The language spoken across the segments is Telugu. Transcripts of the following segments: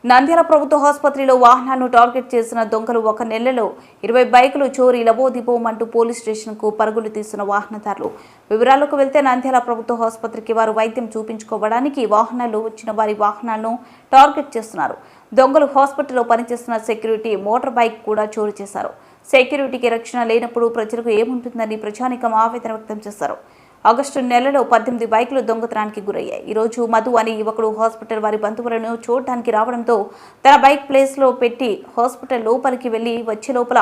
నంద్యాల ప్రభుత్వ ఆసుపత్రిలో వాహనాలను టార్గెట్ చేసిన దొంగలు ఒక నెలలో 20 బైకులు చోరీ లబోదిబోమంటూ పోలీస్ స్టేషన్కు పరుగులు తీసిన వాహనదారులు. వివరాలకు వెళ్తే నంద్యాల ప్రభుత్వ ఆసుపత్రికి వారు వైద్యం చూపించుకోవడానికి వాహనాలు వచ్చిన వారి వాహనాలను టార్గెట్ చేస్తున్నారు. దొంగలు హాస్పిటల్లో పనిచేస్తున్న సెక్యూరిటీ మోటార్ బైక్ కూడా చోరీ చేశారు. సెక్యూరిటీకి రక్షణ లేనప్పుడు ప్రజలకు ఏముంటుందని ప్రజానికం ఆవేదన వ్యక్తం చేశారు. ఆగస్టు నెలలో 18 బైకులు దొంగతనానికి గురయ్యాయి. ఈరోజు మధు అనే యువకుడు హాస్పిటల్ వారి బంధువులను చూడటానికి రావడంతో తన బైక్ ప్లేస్లో పెట్టి హాస్పిటల్ లోపలికి వెళ్లి వచ్చే లోపల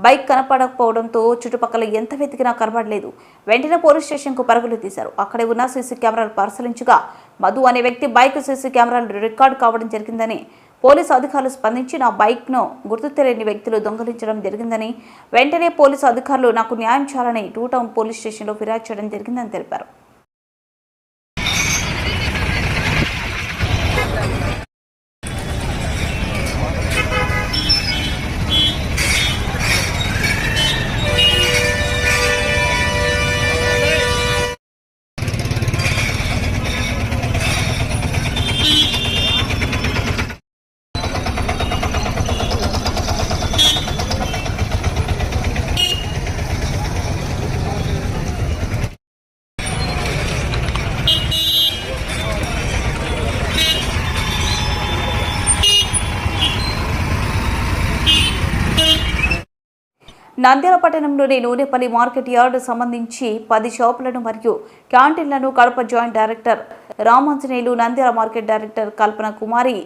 బైక్ కనపడకపోవడంతో చుట్టుపక్కల ఎంత వెతికినా కనబడలేదు. వెంటనే పోలీస్ స్టేషన్కు పరుగులు తీశారు. అక్కడే ఉన్న సీసీ కెమెరాలు పరిశీలించగా మధు అనే వ్యక్తి బైక్ సీసీ కెమెరాలు రికార్డు కావడం జరిగిందని పోలీసు అధికారులు స్పందించి నా బైక్ను గుర్తు తెలియని వ్యక్తులు దొంగిలించడం జరిగిందని వెంటనే పోలీసు అధికారులు నాకు న్యాయం చేయాలని 2 టౌన్ పోలీస్ స్టేషన్లో ఫిర్యాదు చేయడం జరిగిందని తెలిపారు. నంద్యాల పట్టణంలోని నూనెపల్లి మార్కెట్ యార్డు సంబంధించి 10 షాపులను మరియు క్యాంటీన్లను Kadapa joint director Ramanjaneyulu, Nandyal market director Kalpana Kumari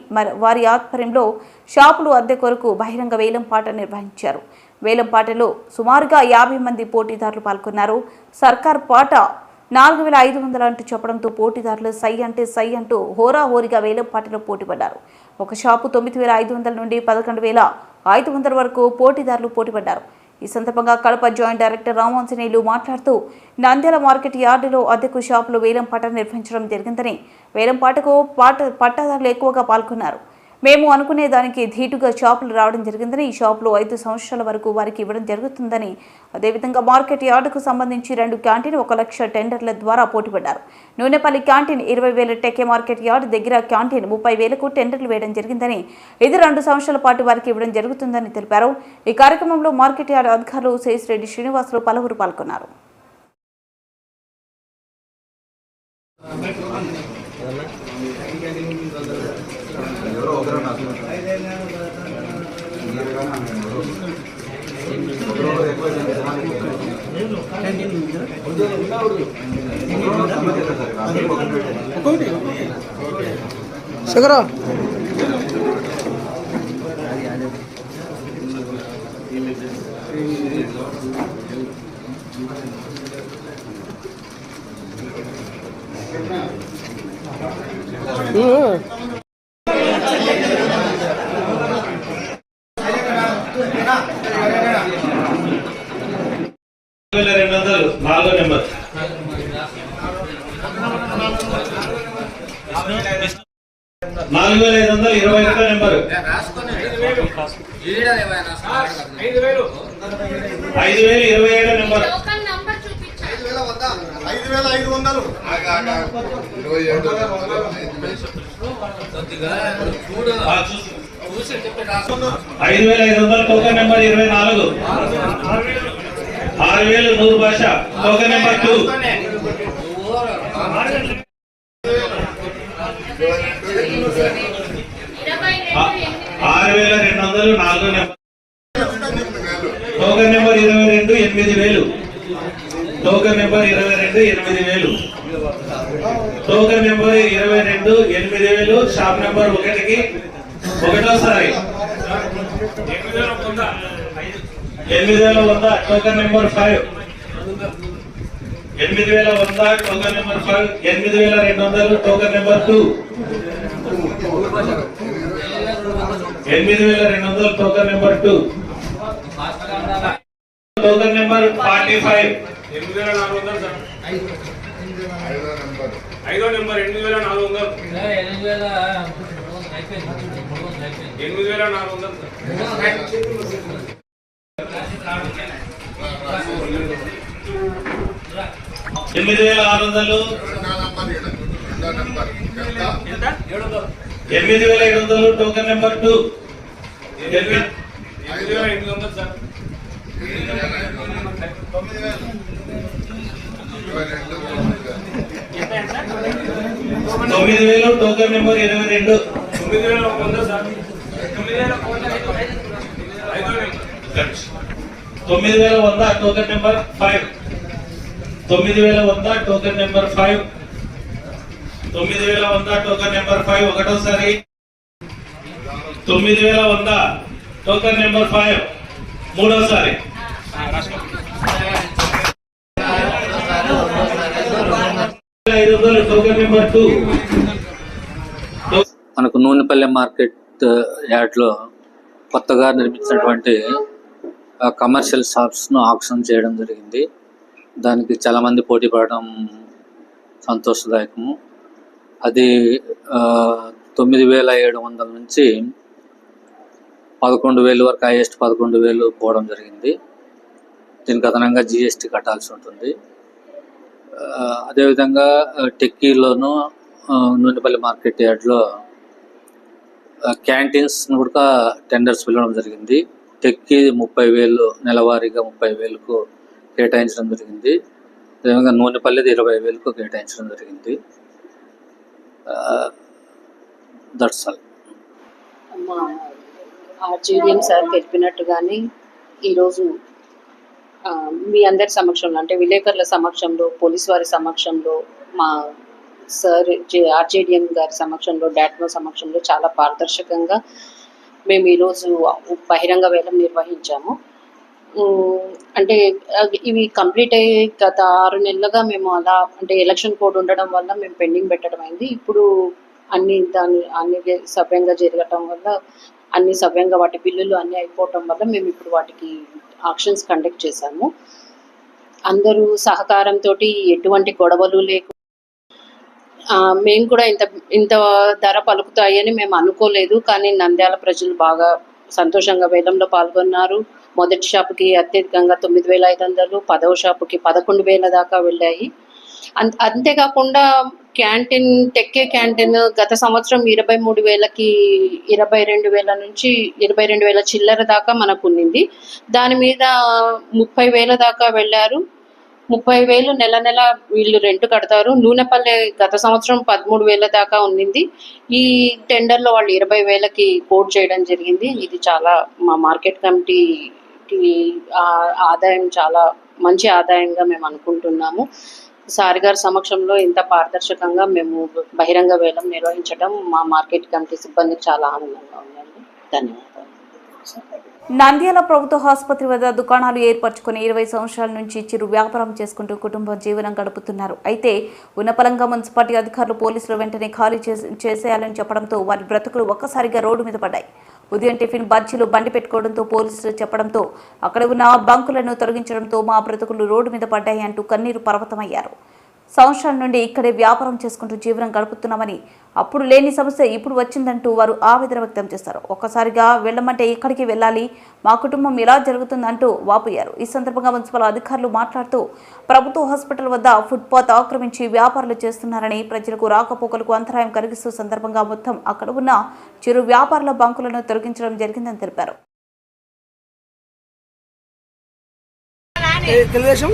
వారి ఆధ్వర్యంలో షాపులు అద్దె కొరకు బహిరంగ వేలంపాట నిర్వహించారు. వేలంపాటలో సుమారుగా 50 మంది పోటీదారులు పాల్గొన్నారు. సర్కార్ పాట 4500 అంటూ చెప్పడంతో పోటీదారులు సై అంటే సై అంటూ హోరాహోరీగా వేలంపాటలో పోటీపడ్డారు. ఒక షాపు 9500 నుండి 11500 వరకు పోటీదారులు పోటీపడ్డారు. ఈ సందర్భంగా కడప జాయింట్ డైరెక్టర్ రామాంజనేయులు మాట్లాడుతూ నంద్యాల మార్కెట్ యార్డులో అద్దెకు షాపులు వేలంపాట నిర్వహించడం జరిగిందని, వేలంపాటకు పట్టాదారులు ఎక్కువగా పాల్గొన్నారు. మేము అనుకునే దానికి ధీటుగా షాపులు రావడం జరిగిందని, ఈ షాపులు 5 సంవత్సరాల వరకు వారికి ఇవ్వడం జరుగుతుందని, అదేవిధంగా మార్కెట్ యార్డుకు సంబంధించి 2 క్యాంటీన్ 1 లక్ష టెండర్ల ద్వారా పోటీపడ్డారు. నూనెపల్లి క్యాంటీన్ 20,000, టెకే మార్కెట్ యార్డు దగ్గర క్యాంటీన్ 30,000కు టెండర్లు వేయడం జరిగిందని, ఇది 2 సంవత్సరాల పాటు వారికి ఇవ్వడం జరుగుతుందని తెలిపారు. ఈ కార్యక్రమంలో మార్కెట్ యార్డు అధికారులు శేషిరెడ్డి శ్రీనివాసులు పలువురు పాల్గొన్నారు. సగరా నాలుగో number 4521 number 5027 number 5500 token number 24 6000 నూరు భాష టోకన్ నెంబర్ 2 6200 నాలుగో number token number 22 8000 token number 22 8000 token number 22 8000 shop number 1కి ఒకటోసారి 8100 token number 5 8100 token number 5 8200 token number 2 8200 token number 2 token number 45 8400 ఐదో number 8400 8600 8,700 token number 2. 8,500 sir. 9,000 token number 22. 9,100 sir. 9,100 token number 5. 9,100 token number 5. 9,100 token number 5 ఒకటోసారి. 9,100 టోకెన్ నెంబర్ 5 మూడోసారి. 500 టోకెన్ నెంబర్ 2. మనకు నూనెపల్లి మార్కెట్ యార్డ్లో కొత్తగా నిర్మించినటువంటి కమర్షియల్ షాప్స్ను ఆక్షన్ చేయడం జరిగింది. దానికి చాలామంది పోటీ పడడం సంతోషదాయకము. అది 9,700 నుంచి 11,000 వరకు, హైయెస్ట్ 11,000 పోవడం జరిగింది. దీనికి అదనంగా జిఎస్టీ కట్టాల్సి ఉంటుంది. అదేవిధంగా టెక్కీలోను నూనెపల్లి మార్కెట్ యార్డ్లో క్యాంటీన్స్ కూడా టెండర్స్ పిలవడం జరిగింది. టెక్కీ 30,000 నెలవారీగా 30,000కు కేటాయించడం జరిగింది. అదేవిధంగా నూనెపల్లిది 20,000కు కేటాయించడం జరిగింది. That's all. మా ఆర్జేడిఎం సార్ తెలిపినట్టుగానే ఈరోజు మీ అందరి సమక్షంలో, అంటే విలేకరుల సమక్షంలో, పోలీస్ వారి సమక్షంలో, మా సార్ ఆర్జేడిఎం గారి సమక్షంలో, డాట్మో సమక్షంలో చాలా పారదర్శకంగా మేము ఈరోజు బహిరంగ వేలం నిర్వహించాము. అంటే ఇవి కంప్లీట్ అయ్యి గత 6 నెలలుగా మేము అలా, అంటే ఎలక్షన్ కోడ్ ఉండడం వల్ల మేము పెండింగ్ పెట్టడం అయింది. ఇప్పుడు అన్ని సవ్యంగా జరగటం వల్ల, అన్ని సవ్యంగా వాటి బిల్లులు అన్నీ అయిపోవటం వల్ల మేము ఇప్పుడు వాటికి ఆక్షన్స్ కండక్ట్ చేశాము. అందరూ సహకారంతో ఎటువంటి గొడవలు లేకుండా, మేము కూడా ఇంత ధర పలుకుతాయని మేము అనుకోలేదు. కానీ నంద్యాల ప్రజలు బాగా సంతోషంగా వేలంలో పాల్గొన్నారు. మొదటి షాపుకి అత్యధికంగా 9,500, 10వ షాపుకి 11,000 దాకా వెళ్ళాయి. అంతేకాకుండా టెక్కే క్యాంటీన్ గత సంవత్సరం 23,000కి 22,000 నుంచి 22,000 చిల్లర దాకా మనకు ఉన్నింది. దాని మీద 30,000 దాకా వెళ్ళారు. 30,000 నెల వీళ్ళు రెంట్ కడతారు. నూనెపల్లి గత సంవత్సరం 13,000 దాకా ఉన్నింది. ఈ టెండర్లో వాళ్ళు 20,000కి కోట్ చేయడం జరిగింది. ఇది చాలా మా మార్కెట్ కమిటీకి ఆదాయం, చాలా మంచి ఆదాయంగా మేము అనుకుంటున్నాము. సార్ గారి సమక్షంలో ఇంత పారదర్శకంగా మేము బహిరంగ వేలం నిర్వహించడం మా మార్కెట్ కమిటీ సిబ్బందికి చాలా ఆనందంగా ఉందండి. ధన్యవాదాలు. నంద్యాల ప్రభుత్వ ఆసుపత్రి వద్ద దుకాణాలు ఏర్పరచుకుని 20 సంవత్సరాల నుంచి చిరు వ్యాపారం చేసుకుంటూ కుటుంబ జీవనం గడుపుతున్నారు. అయితే ఉన్నపలంగా మున్సిపాలిటీ అధికారులు, పోలీసులు వెంటనే ఖాళీ చేసేయాలని చెప్పడంతో వారి బ్రతుకులు ఒక్కసారిగా రోడ్డు మీద పడ్డాయి. ఉదయం టిఫిన్ బజ్జీలు బండి పెట్టుకోవడంతో, పోలీసులు చెప్పడంతో, అక్కడ ఉన్న బంకులను తొలగించడంతో మా బ్రతుకులు రోడ్డు మీద పడ్డాయి అంటూ కన్నీరు పర్వతమయ్యారు. సంవత్సరాల నుండి ఇక్కడే వ్యాపారం చేసుకుంటూ జీవనం గడుపుతున్నామని, అప్పుడు లేని సమస్య ఇప్పుడు వచ్చిందంటూ వారు ఆవేదన వ్యక్తం చేస్తారు. ఒక్కసారిగా వెళ్ళమంటే ఎక్కడికి వెళ్ళాలి, మా కుటుంబం ఇలా జరుగుతుందంటూ వాపోయారు. ఈ సందర్భంగా మున్సిపల్ అధికారులు మాట్లాడుతూ, ప్రభుత్వ హాస్పిటల్ వద్ద ఫుట్పాత్ ఆక్రమించి వ్యాపారాలు చేస్తున్నారని, ప్రజలకు రాకపోకలకు అంతరాయం కలిగిస్తూ సందర్భంగా మొత్తం అక్కడ ఉన్న చిరు వ్యాపారుల బంకులను తొలగించడం జరిగిందని తెలిపారు. తెలుగుదేశం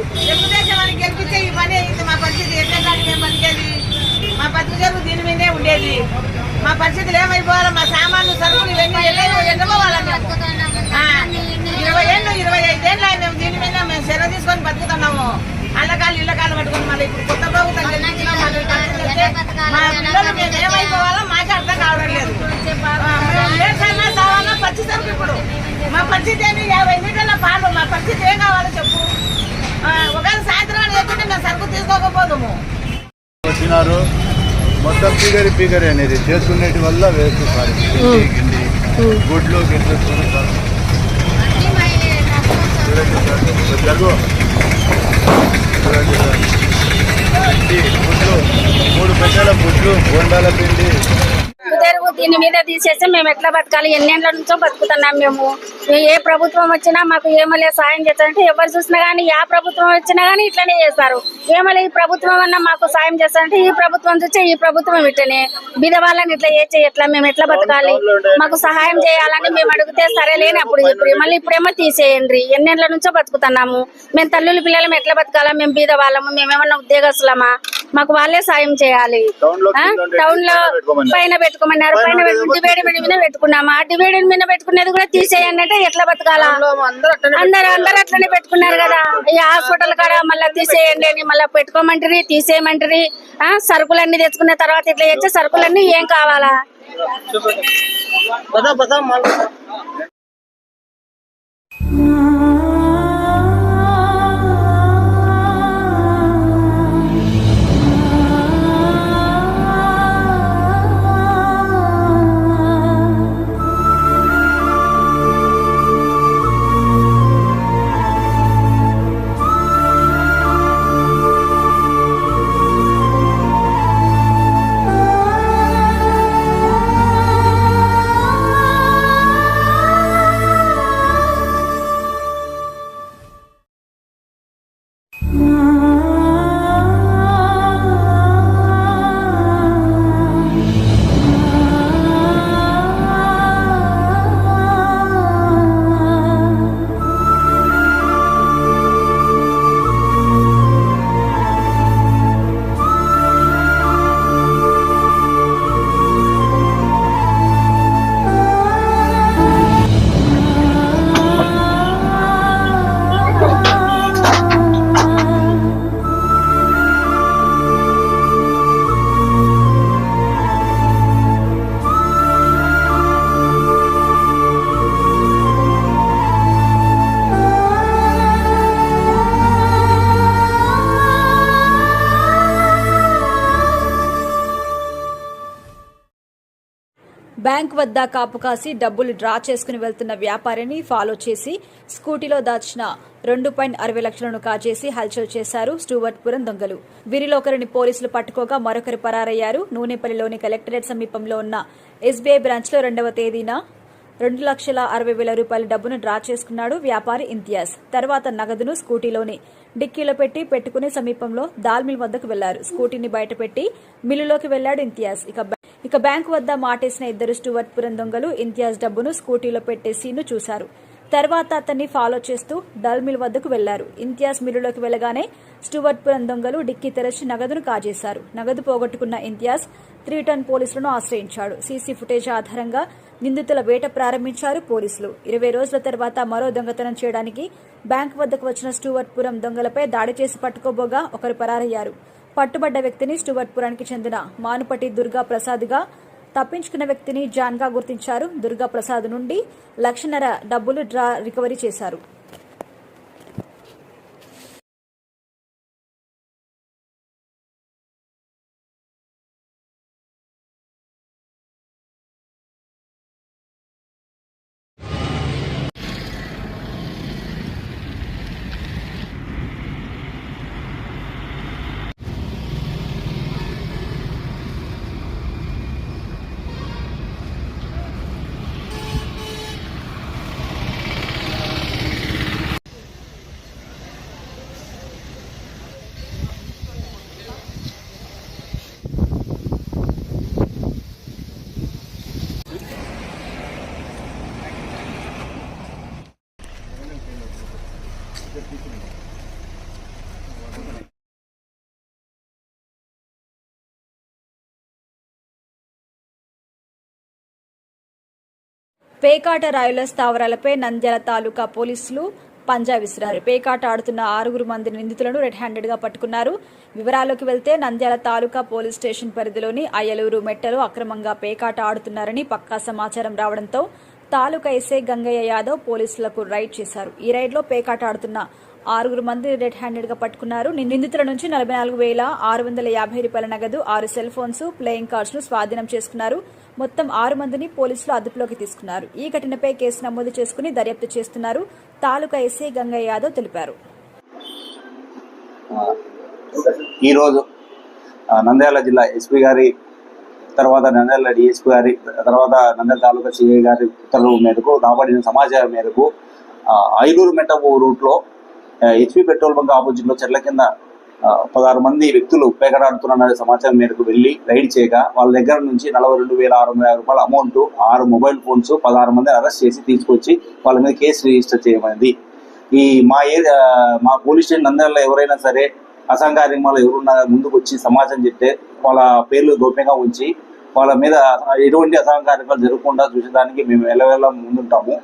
గెలిపిస్తే ఈ పని అయింది. మా పరిస్థితి ఎట్లడానికి మేము బతికేది, మా బతుకు దీని మీదే ఉండేది. మా పరిస్థితులు ఏమైపోవాలి, మా సామాన్లు సరుకులు ఇవన్నీ ఎండిపోవాలని 20 ఏళ్ళు 25 ఏళ్ళు మేము దీని మీద మేము సెలవు తీసుకొని బతుకుతున్నాము. అల్లకాలు ఇళ్ళకాలు పట్టుకొని మళ్ళీ ఇప్పుడు కొత్త ప్రభుత్వం గెలిపించినాం. మా పిల్లలు మేము ఏమైపోవాలో మాకే అర్థం కావడం లేదు. ఏసైనా కావాలో పచ్చి సరుకు. ఇప్పుడు మా పరిస్థితి ఏంటి, 50 లీటర్ల పాలు, మా పరిస్థితి ఏం కావాలో చెప్పు. ఒకవేళ సాయంత్రం చెప్తుంటే మేము సరుకు తీసుకోకపోదాము. వచ్చినారు మొత్తం పీగరి అనేది చేసుకునేటి వల్ల వేస్ట్ గుడ్లు గిడ్లు జరుగు గుడ్లు 3 పెట్టెల గుడ్లు, బొండాల పిండి దీని మీద తీసేస్తే మేము ఎట్లా బతకాలి? ఎన్నేళ్ల నుంచో బతుకుతున్నాం మేము. ఏ ప్రభుత్వం వచ్చినా మాకు ఏమలే సాయం చేస్తారంటే ఎవరు చూసినా కానీ ఏ ప్రభుత్వం వచ్చినా కానీ ఇట్లనే చేస్తారు. ఏమలే ఈ ప్రభుత్వం అన్నా మాకు సాయం చేస్తారంటే ఈ ప్రభుత్వం చూస్తే ఈ ప్రభుత్వం ఇట్లనే బీద వాళ్ళని ఇట్లా ఎట్లా మేము ఎట్లా బతకాలి? మాకు సహాయం చేయాలని మేము అడిగితే సరేలేని అప్పుడు చెప్పి మళ్ళీ ఇప్పుడేమో తీసేయండి. ఎన్నేళ్ల నుంచో బతుకుతున్నాము మేము. తల్లుల పిల్లలు ఎట్లా బతకాలా? మేము బీద వాళ్ళము, మేమేమన్నా ఉద్యోగస్తులమా? మాకు వాళ్ళే సాయం చేయాలి. టౌన్ లో పైన పెట్టుకోమన్నారు, పైన డివైడర్ మీద పెట్టుకున్నాము. ఆ డివైడర్ మీద పెట్టుకునేది కూడా తీసేయండి అంటే ఎట్లా బతకాలా? అందరూ అట్లనే పెట్టుకున్నారు కదా. ఈ హాస్పిటల్ కాడ మళ్ళీ తీసేయండి అని మళ్ళీ పెట్టుకోమంటారు, తీసేయమంటారు. సరుకులన్నీ తెచ్చుకున్న తర్వాత ఇట్లా చేస్తే సరుకులన్నీ ఏం కావాలా? బ్యాంక్ వద్ద కాపు కాసి డబ్బులు డ్రా చేసుకుని వెళ్తున్న వ్యాపారిని ఫాలో చేసి స్కూటీలో దాచిన 2.60 లక్షలను కాజేసి హల్చల్ చేశారు స్టూవర్ట్పురం దొంగలు. వీరిలో ఒకరిని పోలీసులు పట్టుకోగా మరొకరు పరారయ్యారు. నూనెపల్లిలోని కలెక్టరేట్ సమీపంలో ఉన్న ఎస్బీఐ బ్రాంచ్లో 2వ తేదీన 2,60,000 రూపాయల డబ్బును డ్రా చేసుకున్నాడు వ్యాపారి ఇంతియాజ్. తర్వాత నగదును స్కూటీలోని డిక్కీలో పెట్టుకుని సమీపంలో దాల్ మిల్ వద్దకు వెళ్లారు. స్కూటీని బయటపెట్టి మిల్లులోకి వెళ్లాడు ఇంతియాజ్. ఇక బ్యాంకు వద్ద మాటేసిన ఇద్దరు స్టూవర్ట్పురం దొంగలు ఇంతియాజ్ డబ్బును స్కూటీలో పెట్టే సీన్ను చూశారు. తర్వాత అతన్ని ఫాలో చేస్తూ డల్ మిల్ వద్దకు వెళ్లారు. ఇంతియాజ్ మిల్లులోకి వెళ్లగానే స్టూవర్ట్పురం దొంగలు డిక్కీ తెరచి నగదును కాజేశారు. నగదు పోగొట్టుకున్న ఇంతియాజ్ 3 టౌన్ పోలీసులను ఆశ్రయించాడు. సీసీ ఫుటేజ్ ఆధారంగా నిందితుల వేట ప్రారంభించారు పోలీసులు. 20 రోజుల తర్వాత మరో దొంగతనం చేయడానికి బ్యాంకు వద్దకు వచ్చిన స్టూవర్ట్పురం దొంగలపై దాడి చేసి పట్టుకోబోగా ఒకరు పరారయ్యారు. పట్టుబడ్డ వ్యక్తిని స్టూవర్ట్పురానికి చెందిన మానుపటి దుర్గా ప్రసాద్గా, తప్పించుకున్న వ్యక్తిని జాన్గా గుర్తించారు. దుర్గా ప్రసాద్ నుండి 1.5 లక్షల డబ్బులు రికవరీ చేశారు. పేకాట రాయుల స్థావరాలపై నంద్యాల తాలూకా పోలీసులు పంజా విసిరారు. పేకాట ఆడుతున్న 6 మంది నిందితులను రెడ్ హ్యాండెడ్ గా పట్టుకున్నారు. వివరాల్లోకి వెళ్తే నంద్యాల తాలూకా పోలీస్ స్టేషన్ పరిధిలోని అయ్యలూరు మెట్టలో అక్రమంగా పేకాట ఆడుతున్నారని పక్కా సమాచారం రావడంతో తాలూకా ఎస్ఐ గంగయ్య యాదవ్ పోలీసులకు రైడ్ చేశారు. ఈ రైడ్లో పేకాట ఆడుతున్న 6 మంది రెడ్ హ్యాండెడ్ గా పట్టుకున్నారు. నిందితుల నుంచి 44,650 రూపాయల నగదు, 6 సెల్ ఫోన్స్, ప్లేయింగ్ కార్డ్స్ ను స్వాధీనం చేసుకున్నారు. మొత్తం 6 మందిని పోలీసులు అదుపులోకి తీసుకున్నారు. ఈ ఘటనపై కేసు నమోదు చేసుకుని దర్యాప్తు చేస్తున్నారు. తాలూకా ఎస్ఐ గంగయ్య యాదవ్ తెలిపారు. ఈరోజు నంద్యాల జిల్లా ఎస్పీ గారి తర్వాత నంద్యాల డిఎస్పీ గారి, తర్వాత నంద్యాల తాలూకా సిఐ గారి ఉత్తర్వుల మేరకు రాబడిన సమాచారం మేరకు ఐలూరు మెట్టపు రూట్లో హెచ్పి పెట్రోల్ బంక్ ఆపోజిట్లో చెట్ల కింద 16 మంది వ్యక్తులు పేకడాడుతున్న సమాచారం మేరకు వెళ్ళి రైడ్ చేయగా వాళ్ళ దగ్గర నుంచి 42,650 రూపాయల అమౌంట్, 6 మొబైల్ ఫోన్స్, 16 మందిని అరెస్ట్ చేసి తీసుకొచ్చి వాళ్ళ మీద కేసు రిజిస్టర్ చేయమైంది. ఈ మా పోలీస్ స్టేషన్ నంద్యాలలో ఎవరైనా సరే అసాంఘికంగా ఎవరున్నా ముందుకు వచ్చి సమాచారం చెప్తే వాళ్ళ పేర్లు గోప్యంగా ఉంచి వాళ్ళ మీద ఎటువంటి అసాంఘికాలు జరగకుండా చూసేదానికి మేము ఎల్లవేళ ముందుంటాము.